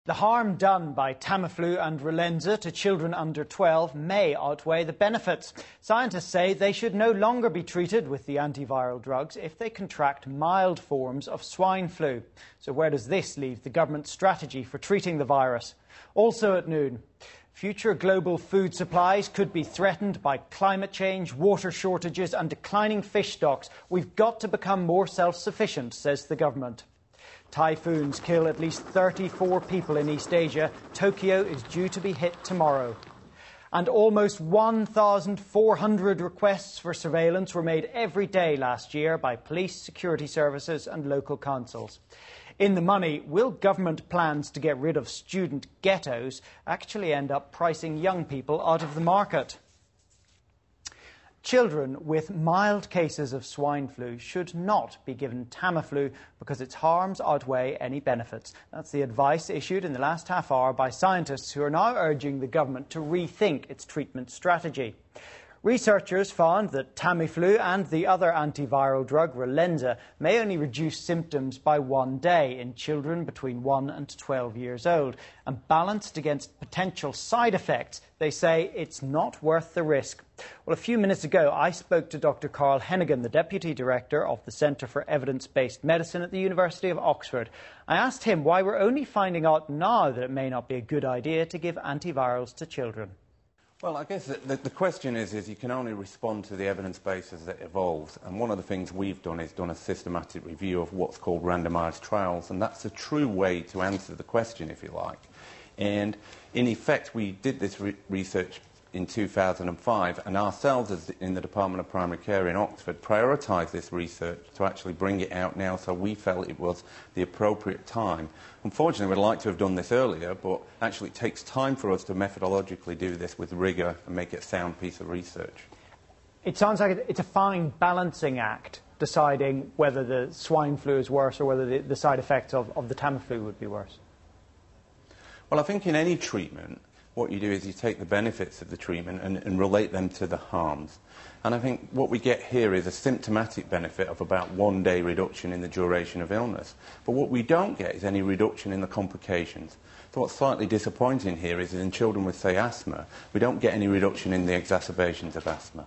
The harm done by Tamiflu and Relenza to children under 12 may outweigh the benefits. Scientists say they should no longer be treated with the antiviral drugs if they contract mild forms of swine flu. So where does this leave the government's strategy for treating the virus? Also at noon, future global food supplies could be threatened by climate change, water shortages and declining fish stocks. We've got to become more self-sufficient, says the government. Typhoons kill at least 34 people in East Asia. Tokyo is due to be hit tomorrow. And almost 1,400 requests for surveillance were made every day last year by police, security services and local councils. In the money, will government plans to get rid of student ghettos actually end up pricing young people out of the market? Children with mild cases of swine flu should not be given Tamiflu because its harms outweigh any benefits. That's the advice issued in the last half hour by scientists who are now urging the government to rethink its treatment strategy. Researchers found that Tamiflu and the other antiviral drug Relenza may only reduce symptoms by 1 day in children between 1 and 12 years old. And balanced against potential side effects, they say it's not worth the risk. Well, a few minutes ago, I spoke to Dr. Carl Hennigan, the Deputy Director of the Centre for Evidence-Based Medicine at the University of Oxford. I asked him why we're only finding out now that it may not be a good idea to give antivirals to children. Well, I guess the question is you can only respond to the evidence base as it evolves. And one of the things we've done is done a systematic review of what's called randomised trials. And that's a true way to answer the question, if you like. And in effect, we did this research in 2005, and ourselves as in the Department of Primary Care in Oxford prioritised this research to actually bring it out now, so we felt it was the appropriate time. Unfortunately, we'd like to have done this earlier, but actually it takes time for us to methodologically do this with rigour and make it a sound piece of research. It sounds like it's a fine balancing act, deciding whether the swine flu is worse or whether the side effects of the Tamiflu would be worse. Well, I think in any treatment, what you do is you take the benefits of the treatment and relate them to the harms. And I think what we get here is a symptomatic benefit of about 1 day reduction in the duration of illness. But what we don't get is any reduction in the complications. So what's slightly disappointing here is in children with, say, asthma, we don't get any reduction in the exacerbations of asthma.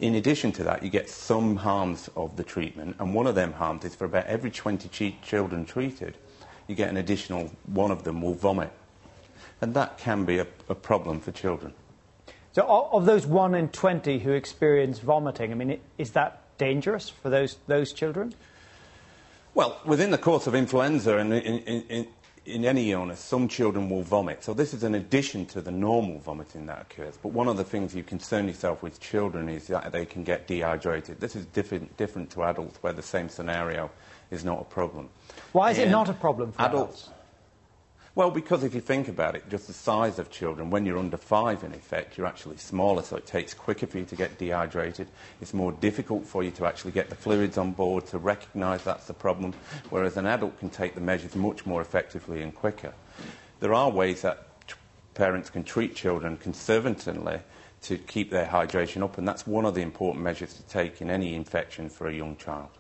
In addition to that, you get some harms of the treatment, and one of them harms is for about every 20 children treated, you get an additional one of them will vomit. And that can be a problem for children. So of those 1 in 20 who experience vomiting, I mean, is that dangerous for those children? Well, within the course of influenza and in any illness, some children will vomit. So this is an addition to the normal vomiting that occurs. But one of the things you concern yourself with children is that they can get dehydrated. This is different to adults, where the same scenario is not a problem. Why is it not a problem for adults? Well, because if you think about it, just the size of children, when you're under 5, in effect, you're actually smaller, so it takes quicker for you to get dehydrated. It's more difficult for you to actually get the fluids on board to recognise that's the problem, whereas an adult can take the measures much more effectively and quicker. There are ways that parents can treat children conservatively to keep their hydration up, and that's one of the important measures to take in any infection for a young child.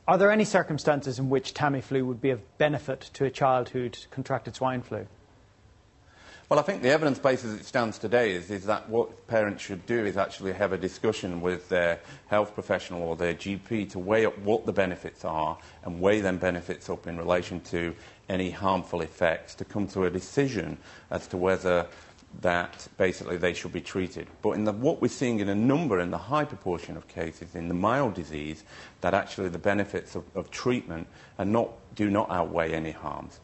Are there any circumstances in which Tamiflu would be of benefit to a child who'd contracted swine flu? Well, I think the evidence base as it stands today is that what parents should do is actually have a discussion with their health professional or their GP to weigh up what the benefits are and weigh them benefits up in relation to any harmful effects to come to a decision as to whether that basically they should be treated. But what we're seeing in the high proportion of cases in the mild disease, that actually the benefits of treatment do not outweigh any harms.